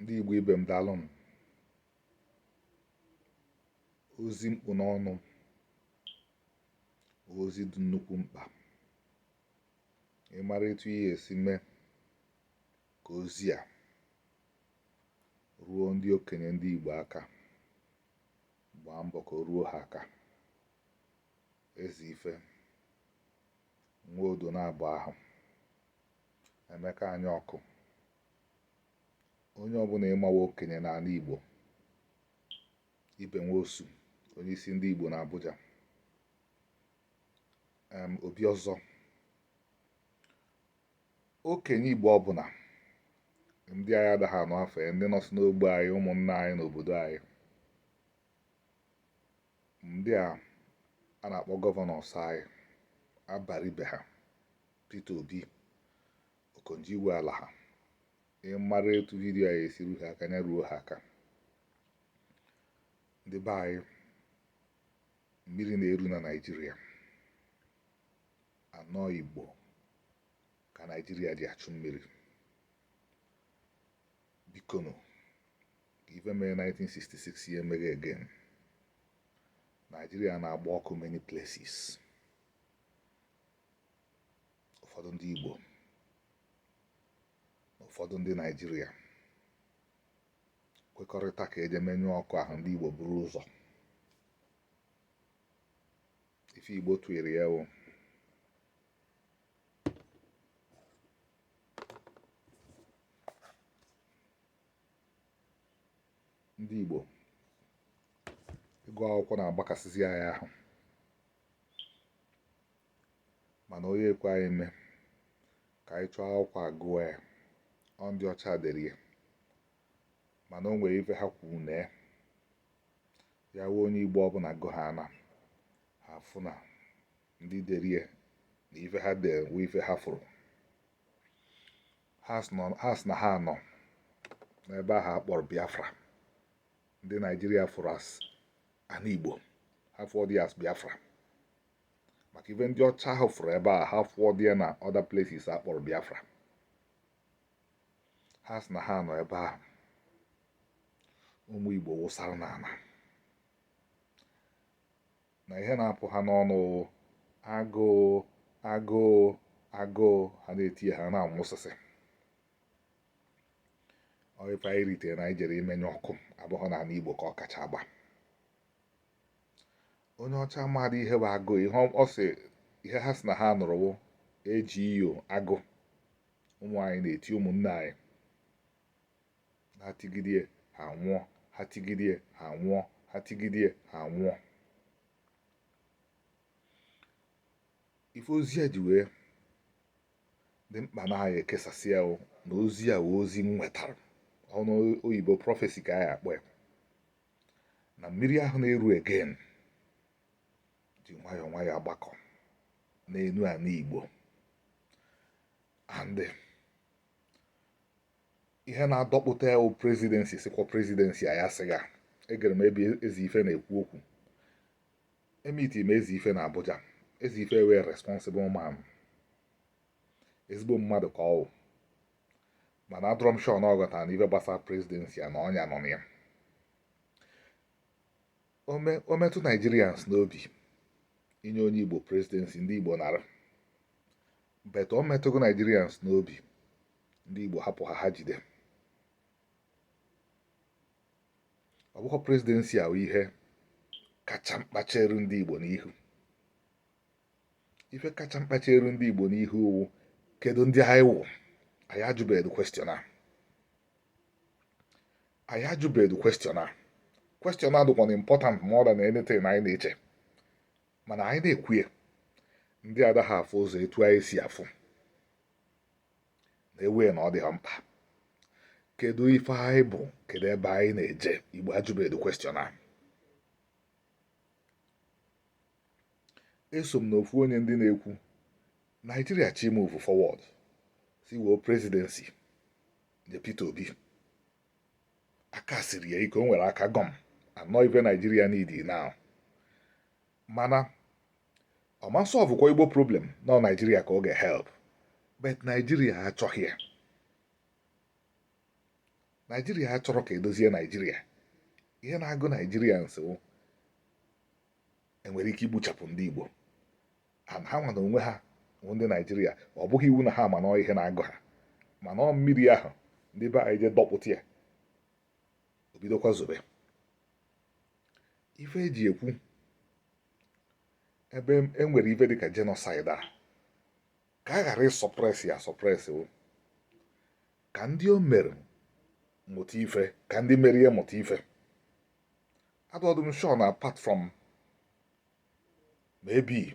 Ndị Igbo ibe m daalụ m. Ozi mkpu n'ọnụ ozi dị nnukwu mkpa. Ịmara etu ihe esi mee ka ozi a ruo ndị okenye ndị Igbo aka, gbaa mbọ ka o ruo ha aka. Ezi ife nwa odo na-abụ ahụ Emeka anya ọkụ. Onye ọbụla ịmawa okenye n'ala Igbo, ibe nwosu onye isi ndị Igbo na Abuja, obi ọzọ, okenye Igbo ọbụla, ndị agha adaghị anụ afọ ya, ndị nọsị n'ogbe anyị, ụmụnna anyị n'obodo anyị, ndị a na-akpọ gọvanọs anyị, abara ibe ha, Peter Obi, Okonjo iwe ala ha, ịmara etu vidiyo anyị esi ruo ha aka, ya ruo ha aka. Ndị be anyị, mmiri na-eru na Naịjirịa, anọ Igbo ka Naịjirịa ji achụ mmiri. Bikonu, ka ife mere 1966 ya emeghe again. Naịjirịa na-agba ọkụ many places. Ụfọdụ ndị Igbo na ụfọdụ ndị Naịjirịa kwekọrịta ka eje menyụọ ọkụ ahụ, ndị Igbo buru ụzọ. Ife Igbo tụnyere ya o. Ndị Igbo ịgụ akwụkwọ na-agbakasịzi anyị ahụ, mana onye ekwe anyị mee ka anyị chọọ akwụkwọ agụọ ya. Ọ ndị ọcha dere ya, mana o nwere ife ha kwuru na ya wee onye Igbo ọbụla gụ ha na ha afụ na ndị derie na ife ha dere wee ife ha fụrụ. Ha sị na ha nọ n'ebe ahụ akpọrọ Biafra. Ndị Naịjirịa fụrụ as ana Igbo, ha fụọ dị as Biafra, maka ife ndị ọcha ahụ fụrụ ebe a, ha fụọ dị na other places akpọrọ Biafra. Ha sị na ha nọ ebe ahụ, ụmụ Igbo wụsara n'ala, na ihe na-apụ ha n'ọnụ agụụ agụụ agụụ, ha na-etinye ha na-anwụsịsị. Ọ ife anyị ritere na anyị jere imenye ọkụ abụghị n'ala Igbo ka ọ kacha agba. Onye ọcha mmadụ ihe bụ agụụ, ihe ọ sị, ihe ha sị na ha nụrụ eji iyo agụ. Ụmụ anyị na-eti ụmụnne anyị, ha tigidie ha nwụọ, ha tigidie ha nwụọ, ha tigidie ha nwụọ. Ife ozi a ji wee dị mkpa na anyị ekesasị ya na ozi a wee ozi m nwetara, ọnụ oyibo prọfesi ka anyị akpọ ya, na mmiri ahụ na-eru again ji nwayọọ nwayọọ agbakọ n'elu ala Igbo. And ihe na-adọkpụta ya presidency, sikwa presidency a ya sịga. Egere m ebe Ezi Ife na-ekwu okwu, emiti m Ezi Ife na Abuja. Ezi Ife wee responsible man, ezigbo mmadụ ka ọ wụ, mana adọrọ m sure na ọ ghọtara na ife gbasara presidency a na ọnya nọ na ya. O metụ Nigerians n'obi inye onye Igbo presidency, ndị Igbo nara, but o metụgo Nigerians n'obi ndị Igbo hapụ ha jide. Ọ bụghị presidency ahụ ihe kacha mkpacheru ndị Igbo n'ihu. Ife kacha mkpacheru ndị Igbo n'ihu wụ kedu ndị anyị wụ. Anyị ajụbeghị question a. Anyị ajụbeghị question a. Question a dịkwa important more than anything anyị na-eche, mana anyị na-ekwu ya. Ndị adaghị afụ ụzọ etu anyị si afụ na-ewe na ọ dị ha mkpa. Kedu ife anyị bụ, kedu ebe anyị na-eje? Igbo ajụbeghị question a. Eso m n'ofu onye ndị na-ekwu Nigeria chi move forward, si woo presidency nye Peter Obi. Aka siri ya ike, o nwere aka gọm, anọ ife Nigeria need now. Mana ọ ma solve kwa Igbo problem na Nigeria ka ọ ga-help, but Nigeria achọghị ya. Naijiria achọrọ ka edozie Naijiria. Ihe na-agụ Naijiria nso enwere ike igbuchapụ ndị Igbo. Ha nwa na onwe ha ndị Naijiria, ọ bụghị iwu na ha ma na ihe na-agụ ha, mana ọ mmiri ahụ ndị be anyị je dọkpụta ya, o bidokwa zobe. Ife eji ekwu ebe enwere ife dịka jenosaịd a, ka a ghara ịsọpresị ya asọpresị, ka ndị o mere mụta ife, ka ndị mere ihe mụta ife. Adọdụ sure na apart from maybe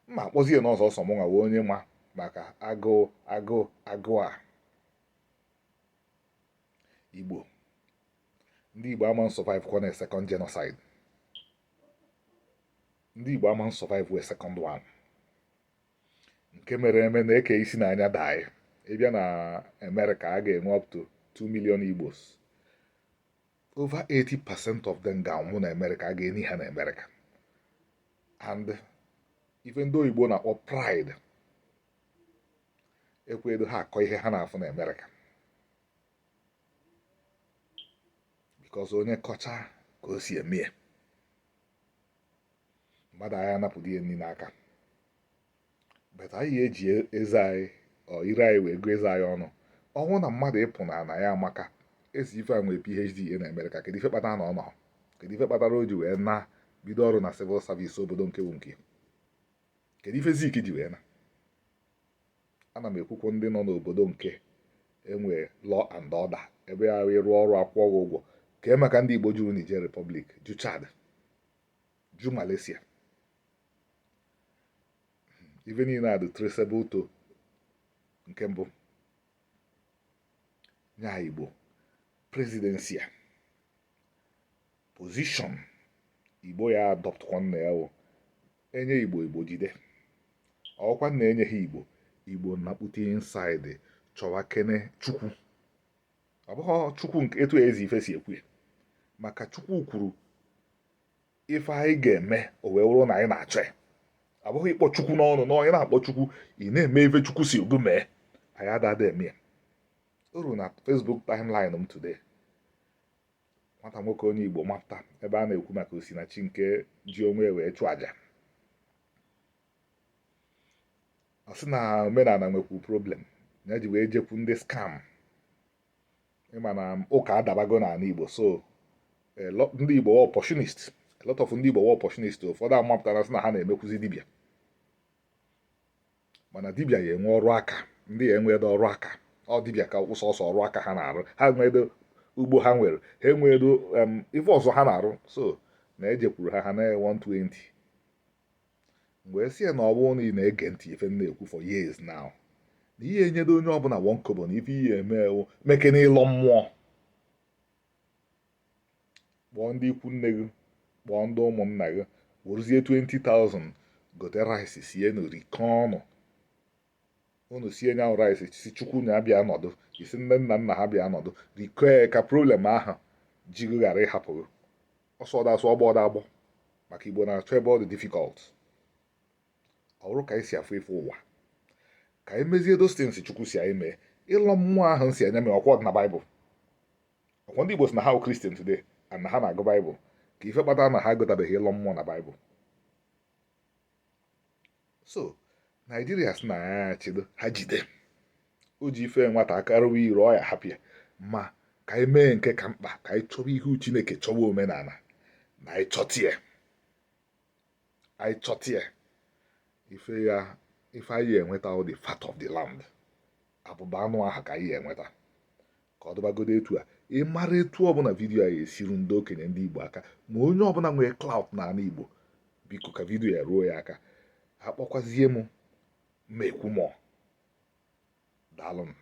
mma akpọzie n'ọzọ ọsọ mụnwa wee onye nwa maka agụụ a. Igbo, ndị Igbo ama survive kwa na second genocide. Ndị Igbo ama survive wee second one. Nke mere eme na eke isi n'anya daị. Ịbịa na America a ga-enwe up to 2 million Igbos. Over 80% of them ga-anwụ na America, a ga-eni ha na America. And even though Igbo na-akpọ pride, ekwedo ha akọ ihe ha na-afụ na America. Because onye kọcha ka o si eme ya, mmadụ anyị anapụrụ ihe nri n'aka. But anyị eji eze anyị ire anyị wee gụọ eze anyị ọnụ. Ọnwụ na mmadụ ịpụ na ana ya amaka, esi ife a nwee PhD na America, kedu ife kpatara na ọ nọ? Kedu ife kpatara o ji wee na bido ọrụ na civil service obodo nke bụ nke? Kedu ife Zik ji wee na? Ana m ekwukwo ndị nọ n'obodo nke enwe law and order, ebe ya wee rụọ ọrụ akwụkwọ ụgwọ. Ka maka ndị Igbo juru Niger Republic, ju Chad, ju Malaysia, ife niile a dị traceable to nke mbụ nya Igbo presidency a position Igbo ya adopt kwa nna ya wụ enye Igbo jide. Ọkwa na enye ha Igbo na-akpụte inside chọwa kene Chukwu. Ọ bụghị Chukwu nke etu ezi ife si ekwu ya, maka Chukwu kwuru ife anyị ga-eme o wee wụrụ na anyị na-achọ ya. Ọ bụghị ịkpọ Chukwu n'ọnụ na onye na-akpọ Chukwu ị na-eme ife Chukwu si ogu mee. Anyị adada eme ya. O ruru na Facebook timeline m today, nwata nwoke onye Igbo mapụta ebe a na-ekwu maka Osinachi nke ji onwe wee chụọ aja. Ọ sị na omenala nwekwu problem, na eji wee jekwu ndị scam. Ịma na ụka adabago n'ala Igbo, so ndị Igbo were opportunist. A lot of ndị Igbo were opportunist. Ụfọdụ amapụtara sị na ha na-emekwuzi dibịa, mana dibịa ya enwe ọrụ aka, ndị ya enwedo ọrụ aka. Ọ dibịa ka ụsọsọ ọrụ aka ha na-arụ. Ha enwedo ugbo ha nwere, ha enwedo ife ọzọ ha na-arụ. So na ejekwuru ha na 120. Mgbe sie na ọ bụrụ na ị na-ege ntị ife m na-ekwu for years now, na ihe enyedo onye ọbụla wonkobo na ife ihe emewo meke n'ịlọ mmụọ. Kpọọ ndị ikwu nne gị, kpọọ ndị ụmụnna gị, werezie 20,000 gote rice sie n'orikọ ọnụ. Unu sie nya rice si Chukwu na abịa nọdụ, isi nne nna ha bịa nọdụ, rikọọ ka problem ahụ jigo ghara ịhapụ gị. Ọsọ dasụ ọgbọ agbọ, maka Igbo na-achọ ebe ọ dị difficult. Ọ bụrụ ka anyị si afụ ife ụwa, ka anyị mezie those things Chukwu si anyị mee. Ịlọ mmụọ ahụ si anya mee ọkwọ na Baịbụl. Ọkwọ ndị Igbo si na ha Christian today and na ha na-agụ Baịbụl, ka ife kpatara na ha gotabeghị ịlọ mmụọ na Baịbụl. So Naijiria si na ya chido ha jide. O ji ife nwata aka rụwa ire ọ ya hapịa. Ma ka anyị mee nke ka mkpa, ka anyị chọba ihu Chineke, chọba omenala, na anyị chọtie ife anyị enweta the fat of the land. Abụba anụ ahụ ka anyị enweta. Ka ọ dụbagodo etu a, ị mara etu ọbụla vidiyo anyị esiru ndị okenye ndị Igbo aka, ma onye ọbụla nwee clout n'ala Igbo, biko ka vidiyo ya ruo ya aka. Akpọkwazie m ekwu mọ. Daalụ m.